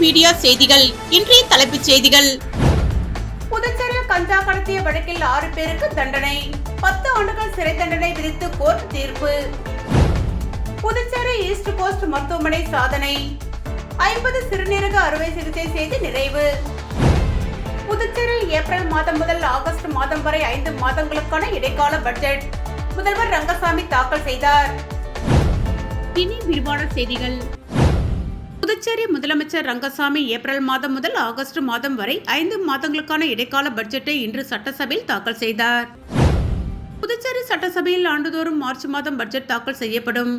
Media செய்திகள். இன்றைய தலைப்புச் செய்திகள். புதுச்சேரியில் கஞ்சா கடத்திய வழக்கில் 6 பேருக்கு தண்டனை, 10 ஆண்டுகள் சிறை தண்டனை விதித்து கோர்ட் தீர்ப்பு. புதுச்சேரி ஈஸ்ட் கோஸ்ட் மருத்துவமனை சாதனை, 50 சிறுநீரக அறுவை சிகிச்சை செய்து நிறைவு. புதுச்சேரியில் ஏப்ரல் மாதம் முதல் ஆகஸ்ட் மாதம் வரை 5 மாதங்களுக்கான இடைக்கால பட்ஜெட் முதல்வர் ரங்கசாமி தாக்கல் செய்தார். இனி விரிவான செய்திகள். புதுச்சேரி முதலமைச்சர் ரங்கசாமி ஏப்ரல் மாதம் முதல் ஆகஸ்ட் மாதம் வரை 5 மாதங்களுக்கான இடைக்கால பட்ஜெட்டை இன்று சட்டசபையில் தாக்கல் செய்தார். புதுச்சேரி சட்டசபையில் ஆண்டுதோறும் மார்ச் மாதம் பட்ஜெட் தாக்கல் செய்யப்படும்.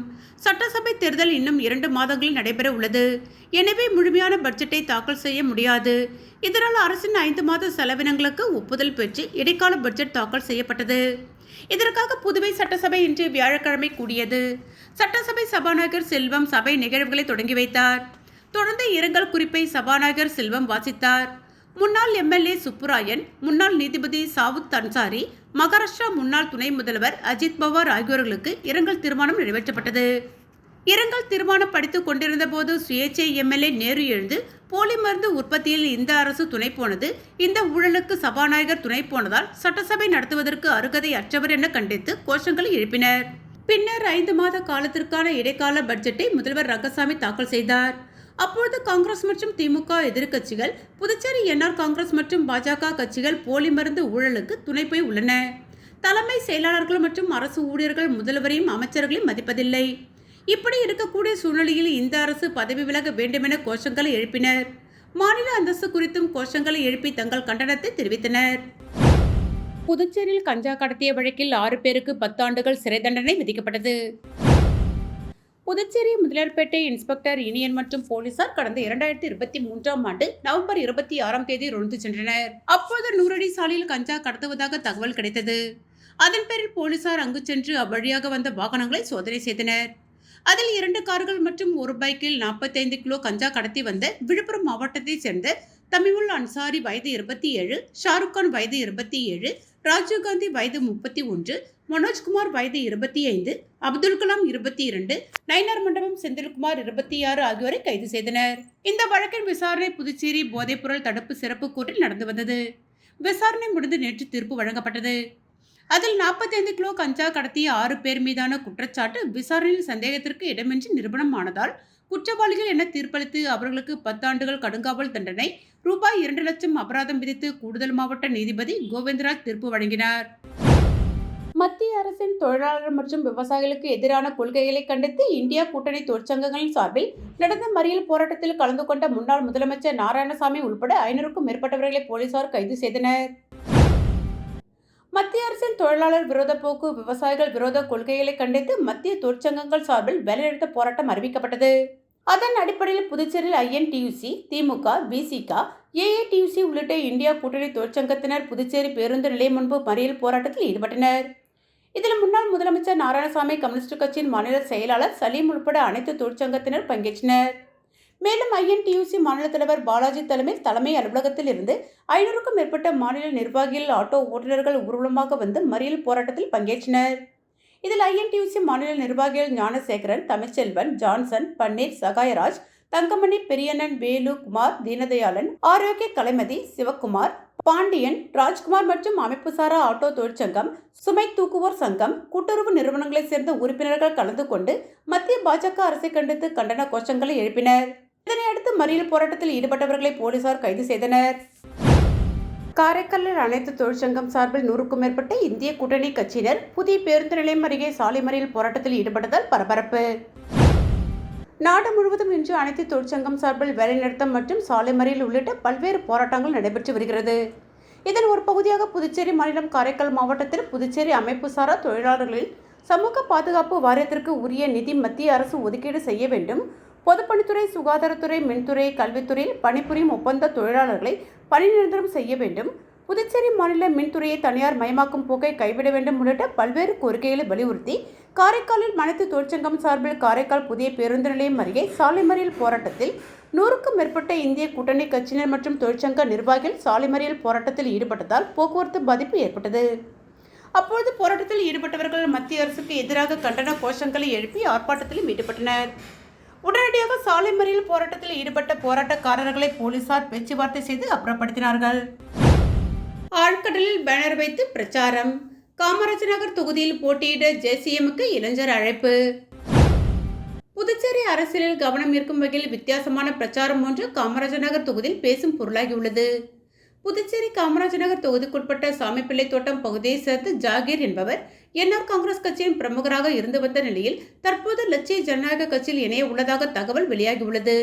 சட்டசபை தேர்தல் இன்னும் 2 மாதங்களில் நடைபெற உள்ளது. எனவே முழுமையான பட்ஜெட்டை தாக்கல் செய்ய முடியாது. இதனால் அரசின் 5 மாத செலவினங்களுக்கு ஒப்புதல் பெற்று இடைக்கால பட்ஜெட் தாக்கல் செய்யப்பட்டது. இதற்காக புதுவை சட்டசபை இன்று வியாழக்கிழமை கூடியது. சட்டசபை சபாநாயகர் செல்வம் சபை நிகழ்வுகளை தொடங்கி வைத்தார். தொடர்ந்து இரங்கல் குறிப்பை சபாநாயகர் செல்வம் வாசித்தார். முன்னாள் எம்எல்ஏ சுப்புராயன், முன்னாள் நீதிபதி சாவுத் அன்சாரி, மகாராஷ்டிரா முன்னாள் துணை முதல்வர் அஜித் பவார் ஆகியோர்களுக்கு இரங்கல் தீர்மானம் நிறைவேற்றப்பட்டது. இரங்கல் தீர்மானம் படித்துக் கொண்டிருந்த போது சுயேட்சை எம்எல்ஏ நேரு எழுந்து போலி மருந்து உற்பத்தியில் இந்த அரசு துணை போனது, இந்த ஊழலுக்கு சபாநாயகர் துணை போனதால் சட்டசபை நடத்துவதற்கு அருகதை அற்றவர் என கண்டித்து கோஷங்களை எழுப்பினர். பின்னர் 5 மாத காலத்திற்கான இடைக்கால பட்ஜெட்டை முதல்வர் ரங்கசாமி தாக்கல் செய்தார். அப்பொழுது காங்கிரஸ் மற்றும் திமுக எதிர்க்கட்சிகள், புதுச்சேரி என்ஆர் காங்கிரஸ் மற்றும் பாஜக கட்சிகள் போலி மருந்து ஊழலுக்கு துணை போய் உள்ளன. தலைமை செயலாளர்கள் மற்றும் அரசு ஊழியர்கள் முதல்வரையும் அமைச்சர்களையும் மதிப்பதில்லை. இப்படி இருக்கக்கூடிய சூழ்நிலையில் இந்த அரசு பதவி விலக வேண்டுமென கோஷங்களை எழுப்பினர். மாநில அந்தஸ்து குறித்தும் கோஷங்களை எழுப்பி தங்கள் கண்டனத்தை தெரிவித்தனர். புதுச்சேரியில் கஞ்சா கடத்திய வழக்கில் 6 பேருக்கு 10 ஆண்டுகள் சிறை தண்டனை விதிக்கப்பட்டது. புதுச்சேரி முதலியார்பேட்டை இன்ஸ்பெக்டர் இனியன் மற்றும் போலீசார் கடந்த 2023ஆம் ஆண்டு நவம்பர் 26ஆம் தேதி ரோந்து சென்றனர். அப்போது 100 அடி சாலையில் கஞ்சா கடத்துவதாக தகவல் கிடைத்தது. அதன் பேரில் போலீசார் அங்கு சென்று அவ்வழியாக வந்த வாகனங்களை சோதனை செய்தனர். அதில் 2 கார்கள் மற்றும் ஒரு பைக்கில் 45 கிலோ கஞ்சா கடத்தி வந்த விழுப்புரம் மாவட்டத்தைச் சேர்ந்த தமிமுல் அன்சாரி வயது 27, ஷாருக்கான் வயது 27, ராஜீவ்காந்தி வயது 31, மனோஜ்குமார் வயது 25, அப்துல் கலாம் 22, நயினார் மண்டபம் செந்தில்குமார் 26 ஆகியோரை கைது செய்தனர். இந்த வழக்கின் விசாரணை புதுச்சேரி போதைப்பொருள் தடுப்பு சிறப்பு கோர்ட்டில் நடந்து வந்தது. விசாரணை முடிந்து நேற்று தீர்ப்பு வழங்கப்பட்டது. அதில் 45 கிலோ கஞ்சா கடத்திய 6 பேர் மீதான குற்றச்சாட்டு விசாரணையில் சந்தேகத்திற்கு இடமின்றி நிரூபணம் ஆனதால் குற்றவாளிகள் என தீர்ப்பளித்து அவர்களுக்கு 10 ஆண்டுகள் கடுங்காவல் தண்டனை, ரூபாய் 2 லட்சம் அபராதம் விதித்து கூடுதல் மாவட்ட நீதிபதி கோவிந்தராஜ் தீர்ப்பு வழங்கினார். மத்திய அரசின் தொழிலாளர் மற்றும் விவசாயிகளுக்கு எதிரான கொள்கைகளை கண்டித்து இந்தியா கூட்டணி தொழிற்சங்கங்களின் சார்பில் நடந்த மறியல் போராட்டத்தில் கலந்து கொண்ட முன்னாள் முதலமைச்சர் நாராயணசாமி உள்பட 500க்கும் மேற்பட்டவர்களை போலீசார் கைது செய்தனர். மத்திய அரசின் தொழிலாளர் விரோத போக்கு, விவசாயிகள் விரோத கொள்கைகளை கண்டித்து மத்திய தொழிற்சங்கங்கள் சார்பில் வேலைநிறுத்த போராட்டம் அறிவிக்கப்பட்டது. அதன் அடிப்படையில் புதுச்சேரியில் ஐஎன்டியூசி, திமுக, விசிக, ஏஏடியூசி உள்ளிட்ட இந்தியா கூட்டணி தொழிற்சங்கத்தினர் புதுச்சேரி பேருந்து நிலையம் முன்பு மறியல் போராட்டத்தில் ஈடுபட்டனர். இதில் முன்னாள் முதலமைச்சர் நாராயணசாமி, கம்யூனிஸ்ட் கட்சியின் மாநில செயலாளர் சலீம் உள்பட அனைத்து தொழிற்சங்கத்தினர் பங்கேற்றனர். மேலும் ஐஎன்டியூசி மாநில தலைவர் பாலாஜி தலைமையில் தலைமை அலுவலகத்தில் இருந்து 500க்கும் மேற்பட்ட மாநில நிர்வாகிகள், ஆட்டோ ஓட்டுநர்கள் ஊர்வலமாக வந்து மறியல் போராட்டத்தில் பங்கேற்றனர். இதில் ஐஎன்டியூசி மாநில நிர்வாகிகள் ஞானசேகரன், தமிழ்ச்செல்வன், ஜான்சன், பன்னீர், சகாயராஜ், தங்கமணி, பெரியண்ணன், வேலு, குமார், தீனதயாளன், ஆரோக்கிய கலைமதி, சிவக்குமார், பாண்டியன், ராஜ்குமார் மற்றும் அமைப்புசாரா ஆட்டோ தொழிற்சங்கம், சுமை தூக்குவோர் சங்கம், கூட்டுறவு நிறுவனங்களைச் சேர்ந்த உறுப்பினர்கள் கலந்து கொண்டு மத்திய பாஜக அரசை கண்டித்து கண்டன கோஷங்களை எழுப்பினர். இதனையடுத்து மறியல் போராட்டத்தில் ஈடுபட்டவர்களை போலீசார் கைது செய்தனர். காரைக்காலில் அனைத்து தொழிற்சங்கம் சார்பில் 100க்கும் மேற்பட்ட இந்திய கூட்டணி கட்சியினர் புதிய பேருந்து நிலையம் அருகே சாலை மறியல் போராட்டத்தில் ஈடுபட்டதால் பரபரப்பு. நாடு முழுவதும் இன்று அனைத்து தொழிற்சங்கம் சார்பில் வேலைநிறுத்தம் மற்றும் சாலை மறியல் உள்ளிட்ட பல்வேறு போராட்டங்கள் நடைபெற்று வருகிறது. இதன் ஒரு பகுதியாக புதுச்சேரி மாநிலம் காரைக்கால் மாவட்டத்தில் புதுச்சேரி அமைப்புசாரா தொழிலாளர்களின் சமூக பாதுகாப்பு வாரியத்திற்கு உரிய நிதி மத்திய அரசு ஒதுக்கீடு செய்ய வேண்டும், பொதுப்பணித்துறை, சுகாதாரத்துறை, மின்துறை, கல்வித்துறையில் பணிபுரியும் ஒப்பந்த தொழிலாளர்களை பணி நிரந்தரம் செய்ய வேண்டும், புதுச்சேரி மாநில மின்துறையை தனியார் மயமாக்கும் போக்கை கைவிட வேண்டும் உள்ளிட்ட பல்வேறு கோரிக்கைகளை வலியுறுத்தி காரைக்காலில் அனைத்து தொழிற்சங்கம் சார்பில் காரைக்கால் புதிய பேருந்து நிலையம் அருகே சாலை மறியல் போராட்டத்தில் 100க்கும் மேற்பட்ட இந்திய கூட்டணி கட்சியினர் மற்றும் தொழிற்சங்க நிர்வாகிகள் சாலை மறியல் போராட்டத்தில் ஈடுபட்டதால் போக்குவரத்து பாதிப்பு ஏற்பட்டது. அப்பொழுது போராட்டத்தில் ஈடுபட்டவர்கள் மத்திய அரசுக்கு எதிராக கண்டன கோஷங்களை எழுப்பி ஆர்ப்பாட்டத்திலும் ஈடுபட்டனர். உடனடியாக சாலை மறியல் போராட்டத்தில் ஈடுபட்ட போராட்டக்காரர்களை போலீசார் பேச்சுவார்த்தை செய்து அப்புறப்படுத்தினார்கள். ஆழ்கடலில் பேனர் வைத்து பிரச்சாரம். காமராஜர் நகர் தொகுதியில் போட்டியிட ஜேசிஎம்க்கு இளைஞர் அழைப்பு. புதுச்சேரி அரசியலில் கவனம் ஈர்க்கும் வகையில் வித்தியாசமான பிரச்சாரம் ஒன்று காமராஜர் நகர் தொகுதியில் பேசும் பொருளாகியுள்ளது. புதுச்சேரி காமராஜர் நகர் தொகுதிக்குட்பட்ட சாமிப்பிள்ளை தோட்டம் பகுதியை சேர்ந்த ஜாகீர் என்பவர் என்ஆர் காங்கிரஸ் கட்சியின் பிரமுகராக இருந்து வந்த நிலையில் தற்போது லட்சிய ஜனநாயக கட்சியில் இணைய உள்ளதாக தகவல் வெளியாகியுள்ளது.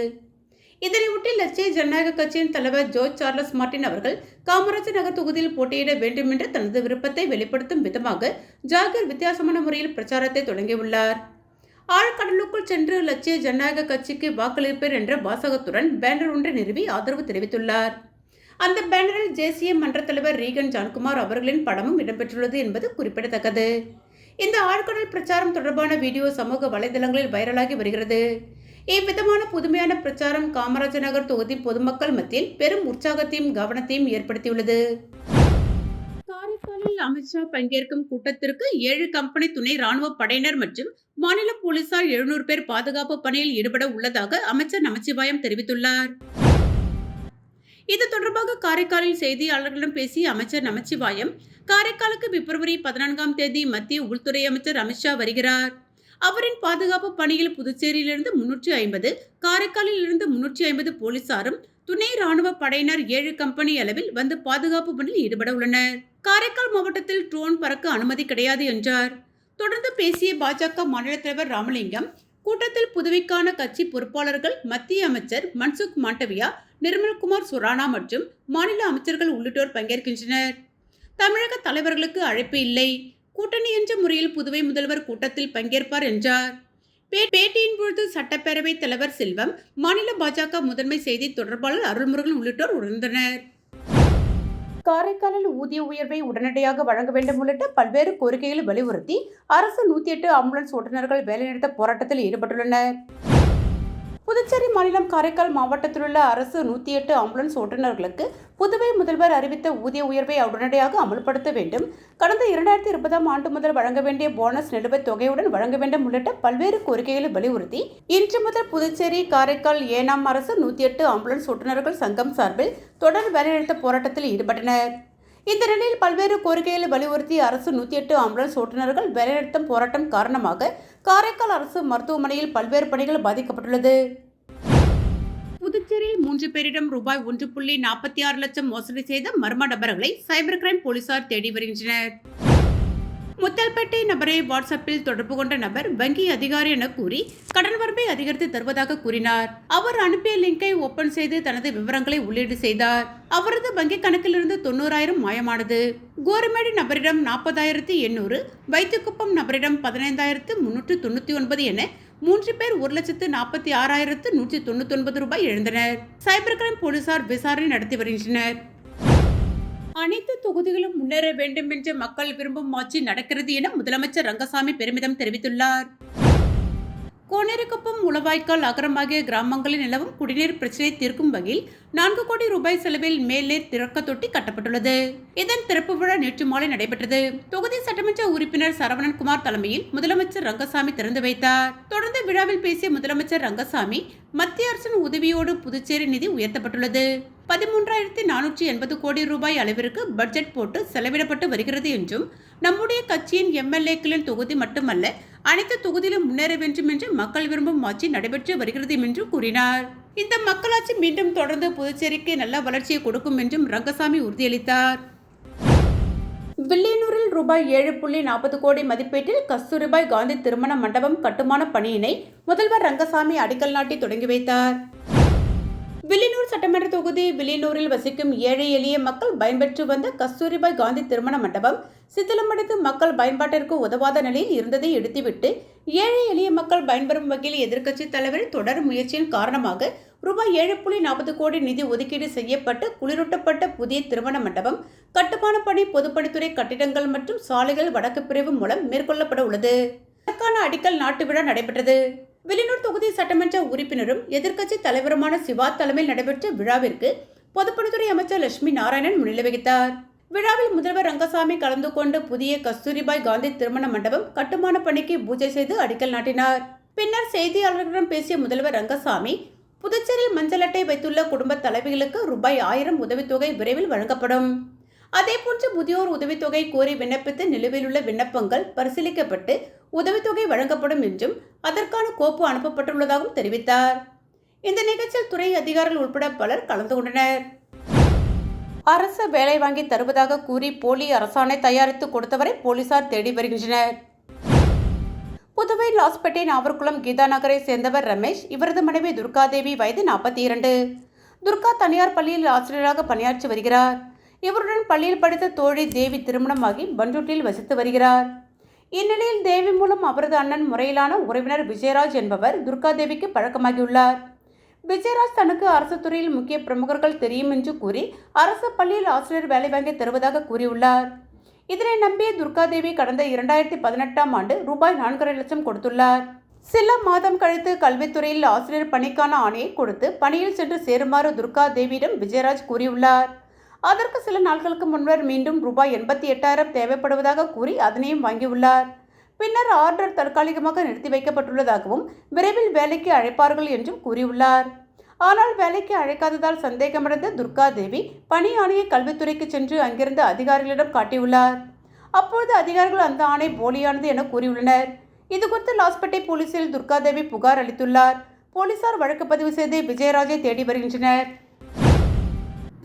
இதனையொட்டி லட்சிய ஜனநாயக கட்சியின் தலைவர் ஜோர்ஜ் சார்லஸ் மார்டின் அவர்கள் காமராஜர் நகர் தொகுதியில் போட்டியிட வேண்டும் என்ற தனது விருப்பத்தை வெளிப்படுத்தும் விதமாக ஜாகீர் வித்தியாசமான முறையில் பிரச்சாரத்தை தொடங்கியுள்ளார். ஆழ்கடலுக்குள் சென்று லட்சிய ஜனநாயக கட்சிக்கு வாக்களிப்பேர் என்ற வாசகத்துடன் பேனர் ஒன்றை நிறுவி ஆதரவு தெரிவித்துள்ளார். அந்த பேனரில் ஜேசிஎம் மன்ற தலைவர் ரீகன் ஜான்குமார் அவர்களின் படமும் இடம்பெற்றுள்ளது என்பது குறிப்பிடத்தக்கது. இந்த ஆழ்கடல் பிரச்சாரம் தொடர்பான வீடியோ சமூக வலைதளங்களில் வைரலாகி வருகிறது. இவ்விதமான புதுமையான பிரச்சாரம் காமராஜர் நகர் தொகுதி பொதுமக்கள் மத்தியில் பெரும் உற்சாகத்தையும் கவனத்தையும் ஏற்படுத்தியுள்ளது. காரைக்காலில் அமித்ஷா பங்கேற்கும் கூட்டத்திற்கு 7 கம்பெனி துணை ராணுவ படையினர் மற்றும் மாநில போலீசார் 700 பேர் பாதுகாப்பு பணியில் ஈடுபட உள்ளதாக அமைச்சர் நமச்சிவாயம் தெரிவித்துள்ளார். இது தொடர்பாக காரைக்காலில் செய்தியாளர்களிடம் பேசிய அமைச்சர் நமச்சிவாயம், காரைக்காலுக்கு பிப்ரவரி 14ஆம் தேதி மத்திய உள்துறை அமைச்சர் அமித்ஷா வருகிறார். அவரின் பாதுகாப்பு பணியில் புதுச்சேரியிலிருந்து 350, காரைக்காலில் இருந்து 350 போலீசாரும் துணை ராணுவ படையினர் 7 கம்பெனி அளவில் வந்து பாதுகாப்பு பணியில் ஈடுபட உள்ளனர். காரைக்கால் மாவட்டத்தில் ட்ரோன் பறக்க அனுமதி கிடையாது என்றார். தொடர்ந்து பேசிய பாஜக மாநில தலைவர் ராமலிங்கம், கூட்டத்தில் புதுவைக்கான கட்சி பொறுப்பாளர்கள், மத்திய அமைச்சர் மன்சுக் மாண்டவியா, நிர்மல்குமார் சுரானா மற்றும் மாநில அமைச்சர்கள் உள்ளிட்டோர் பங்கேற்கின்றனர். தமிழக தலைவர்களுக்கு அழைப்பு இல்லை. கூட்டணி என்ற முறையில் புதுவை முதல்வர் கூட்டத்தில் பங்கேற்பார் என்றார். பேட்டியின் பொழுது சட்டப்பேரவை தலைவர் செல்வம், மாநில பாஜக முதன்மை செய்தி தொடர்பாளர் அருள்முருகன் உள்ளிட்டோர் உணர்ந்தனர். காரைக்காலில் ஊதிய உயர்வை உடனடியாக வழங்க வேண்டும் உள்ளிட்ட பல்வேறு கோரிக்கைகளை வலியுறுத்தி அரசு 108 ஆம்புலன்ஸ் ஓட்டுநர்கள் வேலைநிறுத்த போராட்டத்தில் ஈடுபட்டுள்ளனர். புதுச்சேரி மாநிலம் காரைக்கால் மாவட்டத்தில் உள்ள அரசு 108 ஆம்புலன்ஸ் ஓட்டுநர்களுக்கு புதுவை முதல்வர் அறிவித்த ஊதிய உயர்வை உடனடியாக அமல்படுத்த வேண்டும், கடந்த 2020ஆம் ஆண்டு முதல் வழங்க வேண்டிய போனஸ் நிலுவைத் தொகையுடன் வழங்க வேண்டும் உள்ளிட்ட பல்வேறு கோரிக்கைகளை வலியுறுத்தி இன்று முதல் புதுச்சேரி, காரைக்கால், ஏனாம் அரசு 108 ஆம்புலன்ஸ் ஓட்டுநர்கள் சங்கம் சார்பில் தொடர் வேலைநிறுத்த போராட்டத்தில் ஈடுபட்டனர். இந்த நிலையில் பல்வேறு கோரிக்கைகளை வலியுறுத்தி அரசு 108 ஆம்புலன்ஸ் ஓட்டுநர்கள் வேலைநிறுத்தம் போராட்டம் காரணமாக காரைக்கால் அரசு மருத்துவமனையில் பல்வேறு பணிகள் பாதிக்கப்பட்டுள்ளது. புதுச்சேரியில் 3 பேரிடம் ரூபாய் 1.46 லட்சம் மோசடி செய்த மர்ம நபர்களை சைபர் கிரைம் போலீசார் தேடி வருகின்றனர். முத்தல்பேட்டை நபரை வாட்ஸ்அப்பில் தொடர்பு கொண்ட நபர் வங்கி அதிகாரி என கூறி கடன் வரம்பை அதிகரித்து தருவதாக கூறினார். அவர் அனுப்பிய லிங்கை ஓபன் செய்து தனது விவரங்களை உள்ளீடு செய்தார். அவரது வங்கி கணக்கிலிருந்து 90,000 மாயமானது. கோரிமேடு நபரிடம் 40,800, வைத்திக்குப்பம் நபரிடம் 15,399 என 3 பேர் 1,46,199 ரூபாய் இழந்தனர். சைபர் கிரைம் போலீசார் விசாரணை நடத்தி வருகின்றனர். அனைத்து தொகுதிகளும் முன்னேற வேண்டும் என்று மக்கள் விரும்பும் ஆட்சி நடக்கிறது என முதலமைச்சர் ரங்கசாமி பெருமிதம் தெரிவித்துள்ளார். கோனேரிக்குப்பம், உளவாய்க்கால், அகரம் ஆகிய கிராமங்களில் நிலவும் குடிநீர் பிரச்சினை தீர்க்கும் வகையில் 4 கோடி ரூபாய் செலவில் மேல்நீர் திறக்க தொட்டி கட்டப்பட்டுள்ளது. இதன் திறப்பு விழா நேற்று மாலை நடைபெற்றது. தொகுதி சட்டமன்ற உறுப்பினர் சரவணன்குமார் தலைமையில் முதலமைச்சர் ரங்கசாமி திறந்து வைத்தார். தொடர்ந்து விழாவில் பேசிய முதலமைச்சர் ரங்கசாமி, மத்திய அரசின் உதவியோடு புதுச்சேரி நிதி உயர்த்தப்பட்டுள்ளது. 13,480 கோடி ரூபாய் அளவிற்கு பட்ஜெட் போட்டு செலவிடப்பட்டு வருகிறது என்றும், நம்முடைய கட்சியின் எம்எல்ஏக்களின் தொகுதி மட்டுமல்ல, அனைத்து தொகுதியிலும் முன்னேற வேண்டும் என்று மக்கள் விரும்பும் ஆட்சி நடைபெற்று வருகிறது என்று கூறினார். இந்த மக்களாட்சி மீண்டும் தொடர்ந்து புதுச்சேரிக்கு நல்ல வளர்ச்சியை கொடுக்கும் என்றும் ரங்கசாமி உறுதியளித்தார். வில்லியனூரில் ரூபாய் 7.40 கோடி மதிப்பீட்டில் கஸ்தூரிபாய் காந்தி திருமண மண்டபம் கட்டுமான பணியினை முதல்வர் ரங்கசாமி அடிக்கல் நாட்டி தொடங்கி வைத்தார். வில்லியனூர் சட்டமன்ற தொகுதி வில்லியனூரில் வசிக்கும் ஏழை எளிய மக்கள் பயன்பெற்று வந்த கஸ்தூரிபாய் காந்தி திருமண மண்டபம் சிதிலமடைந்து மக்கள் பயன்பாட்டிற்கு உதவாத நிலையில் இருந்ததை எடுத்துவிட்டு ஏழை எளிய மக்கள் பயன்பெறும் வகையில் எதிர்க்கட்சி தலைவரின் தொடர் முயற்சியின் காரணமாக ரூபாய் 7.40 கோடி நிதி ஒதுக்கீடு செய்யப்பட்டு குளிரூட்டப்பட்ட புதிய திருமண மண்டபம் கட்டுமான பணி பொதுப்பணித்துறை கட்டிடங்கள் மற்றும் சாலைகள் வடக்கு பிரிவு மூலம் மேற்கொள்ளப்பட உள்ளது. இதற்கான அடிக்கல் நாட்டு விழா நடைபெற்றது. வில்லியனூர் தொகுதி சட்டமன்ற உறுப்பினரும் எதிர்க்கட்சி தலைவருமான சிவா தலைமையில் நடைபெற்ற விழாவிற்கு பொதுப்பணித்துறை அமைச்சர் லட்சுமி நாராயணன் முன்னிலை வகித்தார். விழாவில் முதல்வர் ரங்கசாமி கலந்து கொண்டு புதிய கஸ்தூரிபாய் காந்தி திருமண மண்டபம் கட்டுமான பணிக்கு பூஜை செய்து அடிக்கல் நாட்டினார். பின்னர் செய்தியாளர்களிடம் பேசிய முதல்வர் ரங்கசாமி, புதுச்சேரியில் மஞ்சள் அட்டை வைத்துள்ள குடும்ப தலைவிகளுக்கு ரூபாய் 1000 உதவித்தொகை விரைவில் வழங்கப்படும். அதேபோன்று முதியோர் உதவித்தொகை கோரி விண்ணப்பித்து நிலுவையிலுள்ள விண்ணப்பங்கள் பரிசீலிக்கப்பட்டு உதவித்தொகை வழங்கப்படும் என்றும் அதற்கான கோப்பு அனுப்பப்பட்டுள்ளதாகவும் தெரிவித்தார். இந்த நிகழ்ச்சியில் துறை அதிகாரிகள் உட்பட பலர் கலந்து கொண்டனர். அரசு வேலை வாங்கி தருவதாக கூறி போலி அரசாணை தயாரித்து கொடுத்தவரை போலீசார் தேடி வருகின்றனர். புதுவை லாஸ்பேட்டை நாவர்குளம் கீதா நகரை சேர்ந்தவர் ரமேஷ். இவரது மனைவி துர்காதேவி, வயது 42. துர்கா தனியார் பள்ளியில் ஆசிரியராக பணியாற்றி வருகிறார். இவருடன் பள்ளியில் படித்த தோழி தேவி திருமணமாகி பண்ருட்டியில் வசித்து வருகிறார். இந்நிலையில் தேவி மூலம் அவரது அண்ணன் முறையிலான உறவினர் விஜயராஜ் என்பவர் துர்காதேவிக்கு பழக்கமாகியுள்ளார். விஜயராஜ் தனக்கு அரசு துறையில் முக்கிய பிரமுகர்கள் தெரியும் என்று கூறி அரசு பள்ளியில் ஆசிரியர் வேலை வாங்கி தருவதாக கூறியுள்ளார். இதனை நம்பிய துர்காதேவி கடந்த 2018ஆம் ஆண்டு ரூபாய் 4.5 லட்சம் கொடுத்துள்ளார். சில மாதம் கழித்து கல்வித்துறையில் ஆசிரியர் பணிக்கான ஆணையை கொடுத்து பணியில் சென்று சேருமாறு துர்காதேவியிடம் விஜயராஜ் கூறியுள்ளார். அதற்கு சில நாட்களுக்கு முன்னர் மீண்டும் ரூபாய் 88,000 தேவைப்படுவதாக கூறி அதனையும் வாங்கியுள்ளார். பின்னர் ஆர்டர் தற்காலிகமாக நிறுத்தி வைக்கப்பட்டுள்ளதாகவும் விரைவில் வேலைக்கு அழைப்பார்கள் என்றும் கூறியுள்ளார். ஆனால் வேலைக்கு அழைக்காததால் சந்தேகமடைந்த துர்காதேவி பணி ஆணையை கல்வித்துறைக்கு சென்று அங்கிருந்த அதிகாரிகளிடம் காட்டியுள்ளார். அப்பொழுது அதிகாரிகள் அந்த ஆணை போலியானது என கூறியுள்ளனர். இதுகுறித்து லாஸ்பேட்டை போலீசில் துர்காதேவி புகார் அளித்துள்ளார். போலீசார் வழக்கு பதிவு செய்து விஜயராஜை தேடி வருகின்றனர்.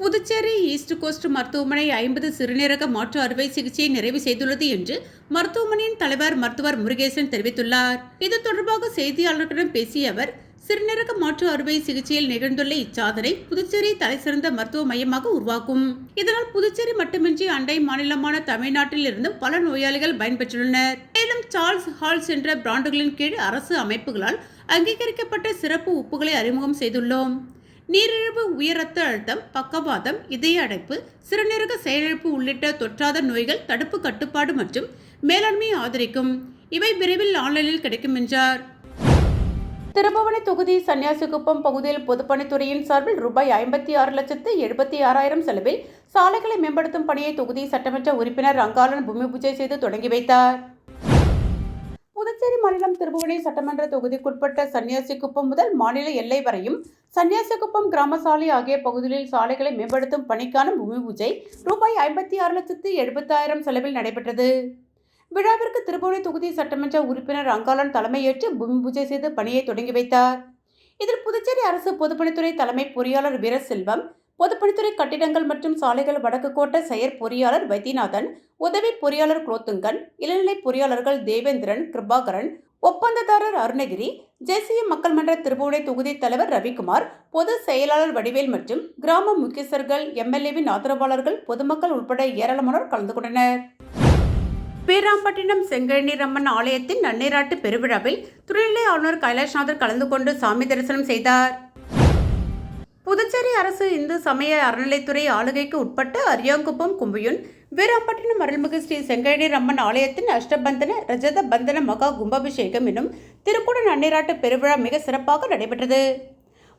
புதுச்சேரி ஈஸ்ட் கோஸ்ட் மருத்துவமனை 50 சிறுநீரக மாற்று அறுவை சிகிச்சையை நிறைவு செய்துள்ளது என்று மருத்துவமனையின் தலைவர் மருத்துவர் முருகேசன் தெரிவித்துள்ளார். இது தொடர்பாக செய்தியாளர்களிடம் பேசிய அவர், சிறுநீரக மாற்று அறுவை சிகிச்சையில் நிகழ்ந்துள்ள இச்சாதனை புதுச்சேரி தலைசிறந்த மருத்துவ மையமாக உருவாக்கும். இதனால் புதுச்சேரி மட்டுமின்றி அண்டை மாநிலமான தமிழ்நாட்டில் இருந்து பல நோயாளிகள் பயன்பெற்றுள்ளனர். மேலும் சார்ல்ஸ் ஹால்ஸ் என்ற பிராண்டுகளின் கீழ் அரசு அமைப்புகளால் அங்கீகரிக்கப்பட்ட சிறப்பு உப்புகளை அறிமுகம் செய்துள்ளோம். நீரிழிவு, உயர் ரத்த அழுத்தம், பக்கவாதம், இதய அடைப்பு, சிறுநீரக செயலிழப்பு உள்ளிட்ட தொற்றாத நோய்கள் தடுப்பு, கட்டுப்பாடு மற்றும் மேலாண்மை ஆதரிக்கும். இவை விரைவில் ஆன்லைனில் கிடைக்கும் என்றார். திருபுவனை தொகுதி சன்னியாசிக்குப்பம் பகுதியில் பொதுப்பணித்துறையின் சார்பில் ரூபாய் 56,76,000 செலவில் சாலைகளை மேம்படுத்தும் பணியை தொகுதி சட்டமன்ற உறுப்பினர் ரங்காளன் பூமி பூஜை செய்து தொடங்கி வைத்தார். புதுச்சேரி மாநிலம் திருபுவனை சட்டமன்ற தொகுதிக்குட்பட்ட சன்னியாசிக்குப்பம் முதல் மாநில எல்லை வரையும் சன்னியாசிக்குப்பம் கிராம சாலை ஆகிய பகுதிகளில் சாலைகளை மேம்படுத்தும் பணிக்கான பூமி பூஜை ரூபாய் 56,70,000 செலவில் நடைபெற்றது. விழாவிற்கு திருபுவனை தொகுதி சட்டமன்ற உறுப்பினர் ரங்காளன் தலைமையேற்று பூமி பூஜை செய்து பணியை தொடங்கி வைத்தார். இதில் புதுச்சேரி அரசு பொதுப்பணித்துறை தலைமை பொறியாளர் வீரசெல்வம், பொதுப்பணித்துறை கட்டிடங்கள் மற்றும் சாலைகள் வடக்கு கோட்ட செயற் பொறியாளர் வைத்தியநாதன், உதவி பொறியாளர் குலோத்துங்கன், இளநிலை பொறியாளர்கள் தேவேந்திரன், கிருபாகரன், ஒப்பந்ததாரர் அருணகிரி, ஜேசிய மக்கள் மன்ற திருபுவனை தொகுதி தலைவர் ரவிக்குமார், பொது செயலாளர் வடிவேல் மற்றும் கிராம முக்கியஸ்தர்கள், எம்எல்ஏவின் ஆதரவாளர்கள், பொதுமக்கள் உட்பட ஏராளமானோர் கலந்து கொண்டனர். பேராம்பட்டினம் செங்கழநீர் அம்மன் ஆலயத்தின் நன்னீராட்டு பெருவிழாவில் துணைநிலை ஆளுநர் கைலாஷ்நாதர் கலந்து கொண்டு சாமி தரிசனம் செய்தார். புதுச்சேரி அரசு இந்து சமய அறநிலைத்துறை ஆளுகைக்கு உட்பட்ட அரியாங்குப்பம், கும்பியூன், வீராம்பட்டினம் அருள்மிகு ஸ்ரீ செங்கழநீர் அம்மன் ஆலயத்தின் அஷ்டபந்தன ரஜத பந்தன மகா கும்பாபிஷேகம் எனும் திருக்குட நன்னீராட்டு பெருவிழா மிக சிறப்பாக நடைபெற்றது.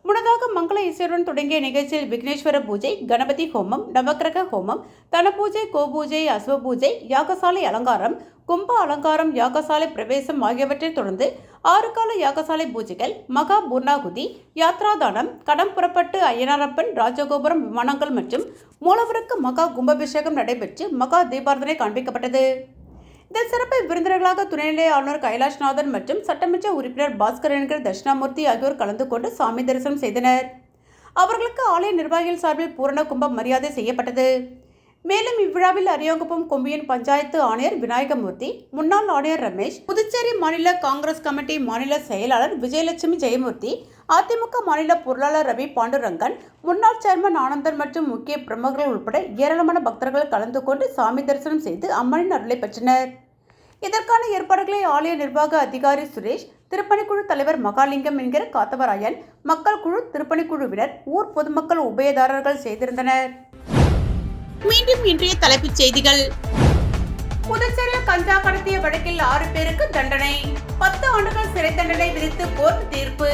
முன்னதாக மங்கள இசையுடன் தொடங்கிய நிகழ்ச்சியில் விக்னேஸ்வர பூஜை, கணபதி ஹோமம், நவக்கிரக ஹோமம், தனபூஜை, கோபூஜை, அஸ்வ பூஜை, யாகசாலை அலங்காரம், கும்ப அலங்காரம், யாகசாலை பிரவேசம் ஆகியவற்றை தொடர்ந்து 6 கால யாகசாலை பூஜைகள், மகா பூர்ணாகுதி, யாத்ராதானம், கடம் புறப்பட்டு ஐயனாரப்பன், ராஜகோபுரம், விமானங்கள் மற்றும் மூலவருக்கு மகா கும்பாபிஷேகம் நடைபெற்று மகா தீபாரதனை காண்பிக்கப்பட்டது. இதில் சிறப்பு விருந்தினர்களாக துணைநிலை ஆளுநர் கைலாஷ்நாதன் மற்றும் சட்டமன்ற உறுப்பினர் பாஸ்கர் என்கிற தட்சிணாமூர்த்தி ஆகியோர் கலந்து கொண்டு சாமி தரிசனம் செய்தனர். அவர்களுக்கு ஆலய நிர்வாகிகள் சார்பில் பூரண கும்ப மரியாதை செய்யப்பட்டது. மேலும் இவ்விழாவில் அரியாங்குப்பம் கொம்பியன் பஞ்சாயத்து ஆணையர் விநாயகமூர்த்தி, முன்னாள் ஆணையர் ரமேஷ், புதுச்சேரி மாநில காங்கிரஸ் கமிட்டி மாநில செயலாளர் விஜயலட்சுமி ஜெயமூர்த்தி, அதிமுக மாநில பொருளாளர் ரவி பாண்டுரங்கன், முன்னாள் சேர்மன் ஆனந்தன் மற்றும் முக்கிய பிரமுகர்கள் உட்பட ஏராளமான பக்தர்கள் கலந்து கொண்டு சாமி தரிசனம் செய்து அம்மனின் அருளை பெற்றனர். இதற்கான ஏற்பாடுகளை ஆலய நிர்வாக அதிகாரி சுரேஷ், திருப்பணிக்குழு தலைவர் மகாலிங்கம் என்கிற காத்தவராயன், மக்கள் குழு, திருப்பணிக்குழுவினர், ஊர் பொதுமக்கள் உபயதாரர்கள் செய்திருந்தனர். மீண்டும் இன்றைய தலைப்புச் செய்திகள். புதுச்சேரியில் கஞ்சா கடத்திய வழக்கில் 6 பேருக்கு தண்டனை, 10 ஆண்டுகள் சிறை தண்டனை விதித்து கோர்ட் தீர்ப்பு.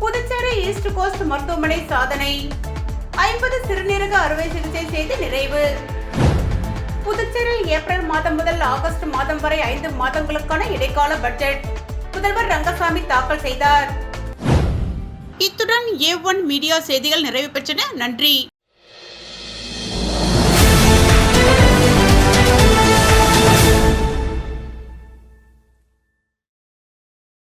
புதுச்சேரி ஈஸ்ட் கோஸ்ட் மருத்துவமனை சாதனை, 50 சிறுநீரக அறுவை சிகிச்சை செய்து நிறைவு. புதுச்சேரியில் ஏப்ரல் மாதம் முதல் ஆகஸ்ட் மாதம் வரை 5 மாதங்களுக்கான இடைக்கால பட்ஜெட். முதல்வர் ரங்கசாமி தாக்கல் செய்தார். இத்துடன் A1 மீடியா செய்திகள் நிறைவு பெற்றன. நன்றி.